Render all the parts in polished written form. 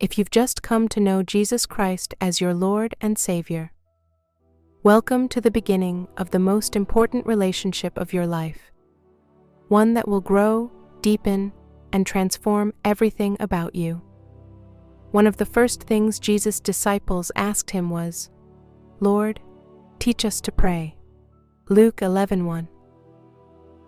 if you've just come to know Jesus Christ as your Lord and Savior. Welcome to the beginning of the most important relationship of your life, one that will grow, deepen, and transform everything about you. One of the first things Jesus' disciples asked him was, "Lord, teach us to pray." Luke 11:1.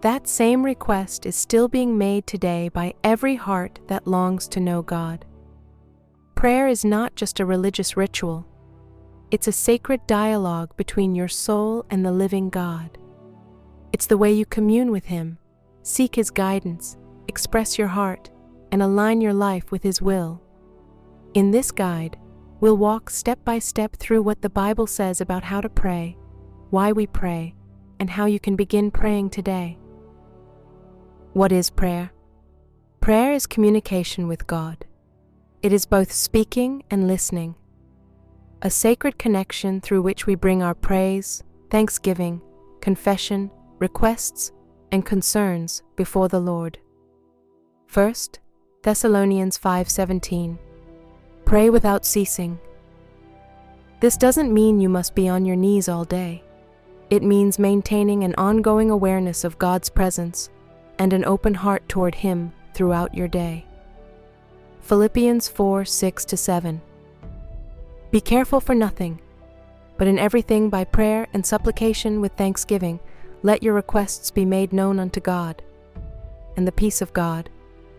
That same request is still being made today by every heart that longs to know God. Prayer is not just a religious ritual. It's a sacred dialogue between your soul and the living God. It's the way you commune with Him, seek His guidance, express your heart, and align your life with His will. In this guide, we'll walk step by step through what the Bible says about how to pray, why we pray, and how you can begin praying today. What is prayer? Prayer is communication with God. It is both speaking and listening, a sacred connection through which we bring our praise, thanksgiving, confession, requests, and concerns before the Lord. 1 Thessalonians 5:17. Pray without ceasing. This doesn't mean you must be on your knees all day. It means maintaining an ongoing awareness of God's presence and an open heart toward Him throughout your day. Philippians 4:6-7. Be careful for nothing, but in everything by prayer and supplication with thanksgiving, let your requests be made known unto God. And the peace of God,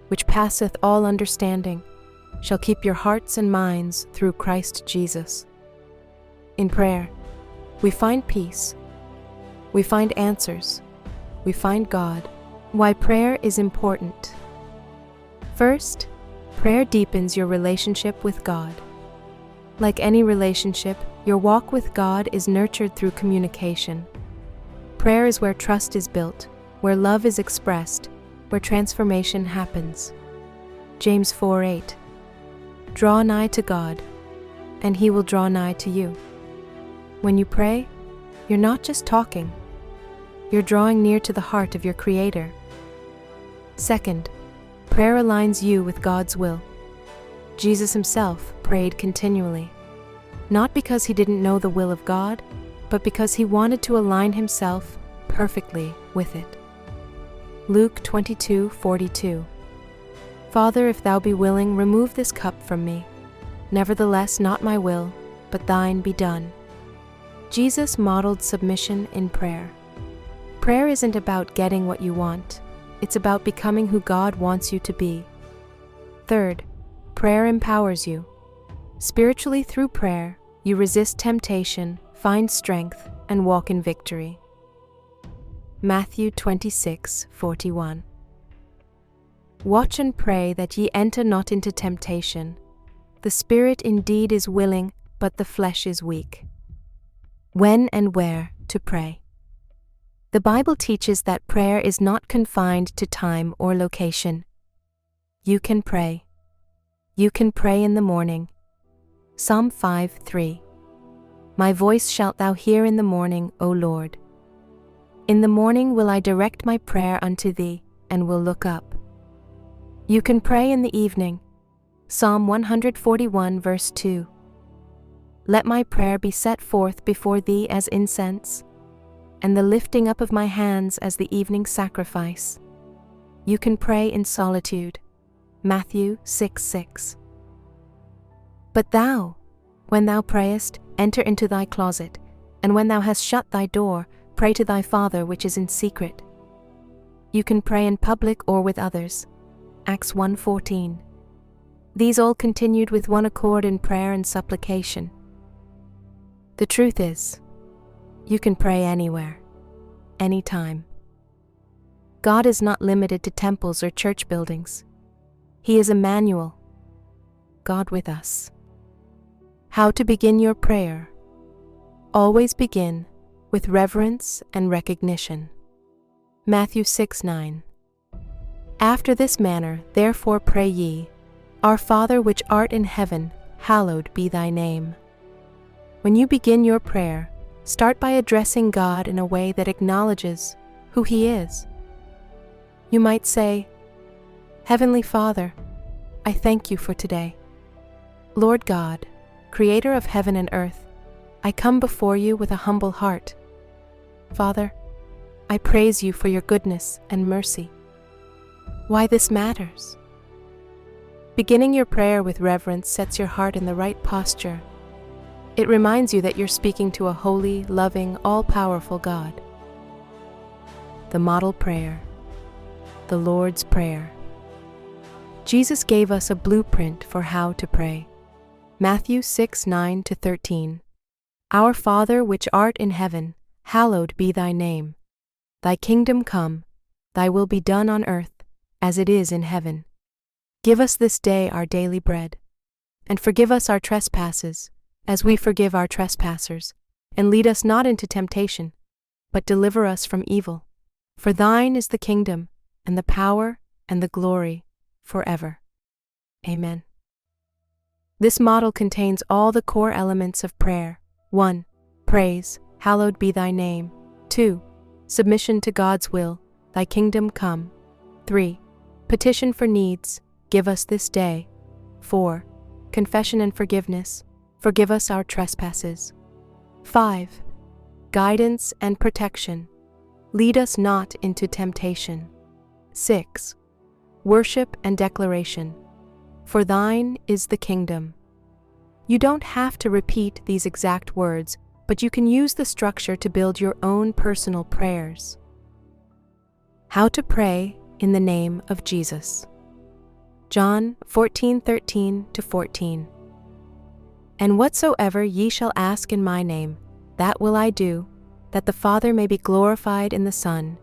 which passeth all understanding, shall keep your hearts and minds through Christ Jesus. In prayer, we find peace, we find answers, we find God. Why prayer is important. First, prayer deepens your relationship with God. Like any relationship, your walk with God is nurtured through communication. Prayer is where trust is built, where love is expressed, where transformation happens. James 4:8. Draw nigh to God, and He will draw nigh to you. When you pray, you're not just talking. You're drawing near to the heart of your Creator. Second, prayer aligns you with God's will. Jesus Himself prayed continually, not because He didn't know the will of God, but because He wanted to align Himself perfectly with it. Luke 22:42. Father, if Thou be willing, remove this cup from me. Nevertheless, not my will, but Thine be done. Jesus modeled submission in prayer. Prayer isn't about getting what you want. It's about becoming who God wants you to be. Third, prayer empowers you. Spiritually, through prayer, you resist temptation, find strength, and walk in victory. Matthew 26:41. Watch and pray that ye enter not into temptation. The spirit indeed is willing, but the flesh is weak. When and where to pray. The Bible teaches that prayer is not confined to time or location. You can pray. You can pray in the morning. Psalm 5:3. My voice shalt thou hear in the morning, O Lord. In the morning will I direct my prayer unto thee, and will look up. You can pray in the evening. Psalm 141 verse 2. Let my prayer be set forth before thee as incense, and the lifting up of my hands as the evening sacrifice. You can pray in solitude. Matthew 6:6. But thou, when thou prayest, enter into thy closet, and when thou hast shut thy door, pray to thy Father which is in secret. You can pray in public or with others. Acts 1:14. These all continued with one accord in prayer and supplication. The truth is, you can pray anywhere, anytime. God is not limited to temples or church buildings. He is Emmanuel, God with us. How to begin your prayer? Always begin with reverence and recognition. Matthew 6:9. After this manner, therefore pray ye, Our Father which art in heaven, hallowed be thy name. When you begin your prayer, start by addressing God in a way that acknowledges who He is. You might say, Heavenly Father, I thank you for today. Lord God, Creator of heaven and earth, I come before you with a humble heart. Father, I praise you for your goodness and mercy. Why this matters? Beginning your prayer with reverence sets your heart in the right posture. It reminds you that you're speaking to a holy, loving, all-powerful God. The model prayer, the Lord's Prayer. Jesus gave us a blueprint for how to pray. Matthew 6:9-13. Our Father which art in heaven, hallowed be thy name. Thy kingdom come, thy will be done on earth, as it is in heaven. Give us this day our daily bread, and forgive us our trespasses, as we forgive our trespassers, and lead us not into temptation, but deliver us from evil. For thine is the kingdom, and the power, and the glory, forever. Amen. This model contains all the core elements of prayer. 1. Praise, hallowed be thy name. 2. Submission to God's will, thy kingdom come. 3. Petition for needs, give us this day. 4. Confession and forgiveness, forgive us our trespasses. 5. Guidance and protection, lead us not into temptation. 6. Worship and declaration, for thine is the kingdom. You don't have to repeat these exact words, but you can use the structure to build your own personal prayers. How to pray in the name of Jesus. John 14:13-14. And whatsoever ye shall ask in my name, that will I do, that the Father may be glorified in the Son.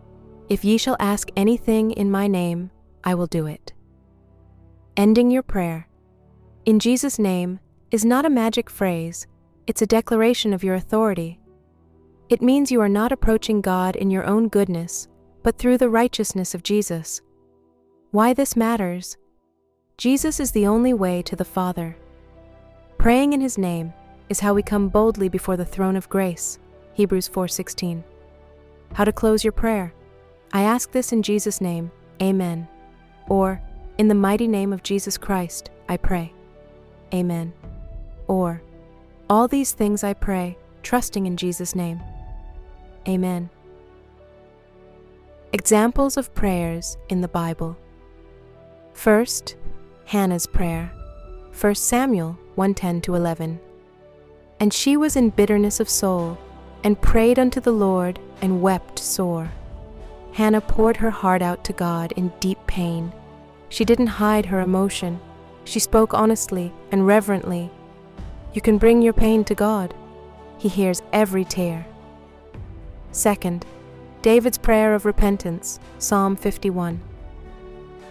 If ye shall ask anything in my name, I will do it. Ending your prayer, in Jesus' name, is not a magic phrase, it's a declaration of your authority. It means you are not approaching God in your own goodness, but through the righteousness of Jesus. Why this matters? Jesus is the only way to the Father. Praying in His name is how we come boldly before the throne of grace. Hebrews 4:16. How to close your prayer. I ask this in Jesus' name, Amen. Or, in the mighty name of Jesus Christ, I pray. Amen. Or, all these things I pray, trusting in Jesus' name. Amen. Examples of prayers in the Bible. First, Hannah's prayer. 1 Samuel 1:10-11. And she was in bitterness of soul, and prayed unto the Lord, and wept sore. Hannah poured her heart out to God in deep pain. She didn't hide her emotion. She spoke honestly and reverently. You can bring your pain to God. He hears every tear. Second, David's prayer of repentance, Psalm 51.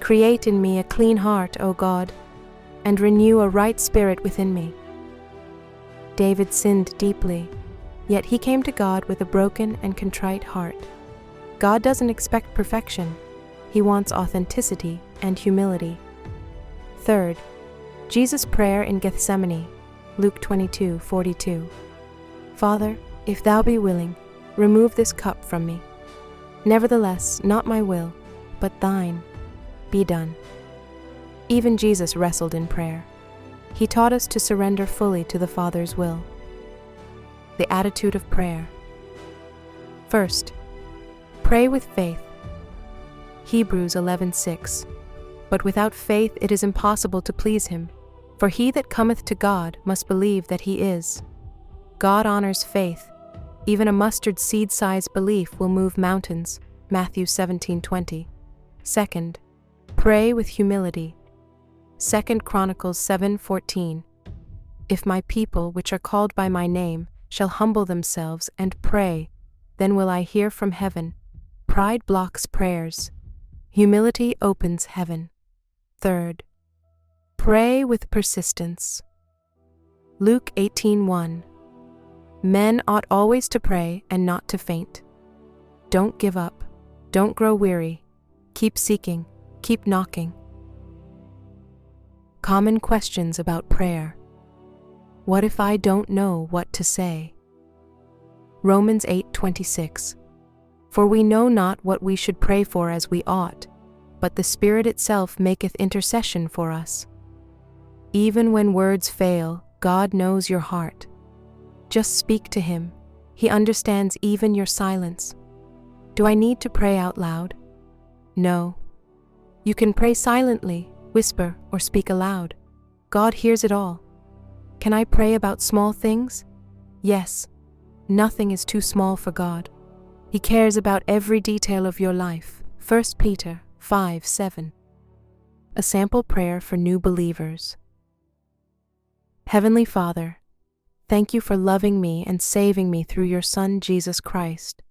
Create in me a clean heart, O God, and renew a right spirit within me. David sinned deeply, yet he came to God with a broken and contrite heart. God doesn't expect perfection. He wants authenticity and humility. Third, Jesus' prayer in Gethsemane, Luke 22:42. Father, if thou be willing, remove this cup from me. Nevertheless, not my will, but thine, be done. Even Jesus wrestled in prayer. He taught us to surrender fully to the Father's will. The attitude of prayer. First, pray with faith. Hebrews 11:6. But without faith it is impossible to please Him, for he that cometh to God must believe that He is. God honors faith. Even a mustard seed-sized belief will move mountains. Matthew 17:20. Second, pray with humility. 2 Chronicles 7:14. If my people, which are called by my name, shall humble themselves and pray, then will I hear from heaven. Pride blocks prayers. Humility opens heaven. Third, pray with persistence. Luke 18:1. Men ought always to pray and not to faint. Don't give up. Don't grow weary. Keep seeking. Keep knocking. Common questions about prayer. What if I don't know what to say? Romans 8:26. For we know not what we should pray for as we ought, but the Spirit itself maketh intercession for us. Even when words fail, God knows your heart. Just speak to Him. He understands even your silence. Do I need to pray out loud? No. You can pray silently, whisper, or speak aloud. God hears it all. Can I pray about small things? Yes. Nothing is too small for God. He cares about every detail of your life. 1 Peter 5:7. A sample prayer for new believers. Heavenly Father, thank you for loving me and saving me through your Son, Jesus Christ.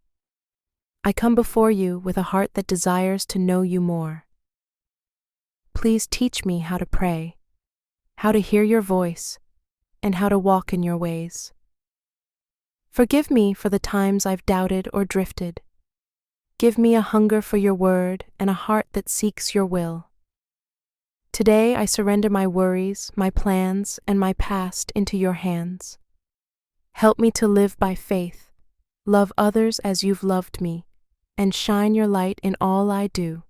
I come before you with a heart that desires to know you more. Please teach me how to pray, how to hear your voice, and how to walk in your ways. Forgive me for the times I've doubted or drifted. Give me a hunger for your word and a heart that seeks your will. Today I surrender my worries, my plans, and my past into your hands. Help me to live by faith, love others as you've loved me, and shine your light in all I do.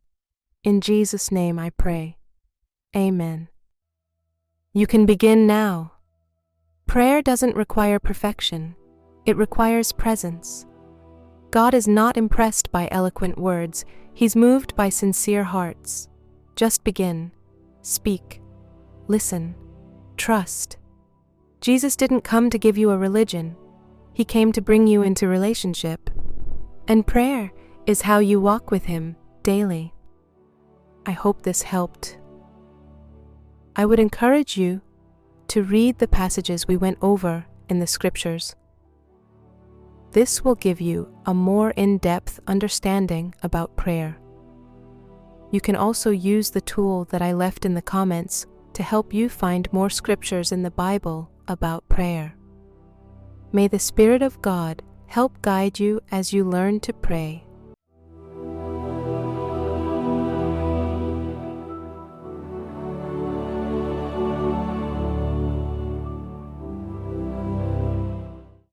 In Jesus' name I pray. Amen. You can begin now. Prayer doesn't require perfection. It requires presence. God is not impressed by eloquent words. He's moved by sincere hearts. Just begin. Speak. Listen. Trust. Jesus didn't come to give you a religion. He came to bring you into relationship. And prayer is how you walk with Him daily. I hope this helped. I would encourage you to read the passages we went over in the scriptures. This will give you a more in-depth understanding about prayer. You can also use the tool that I left in the comments to help you find more scriptures in the Bible about prayer. May the Spirit of God help guide you as you learn to pray.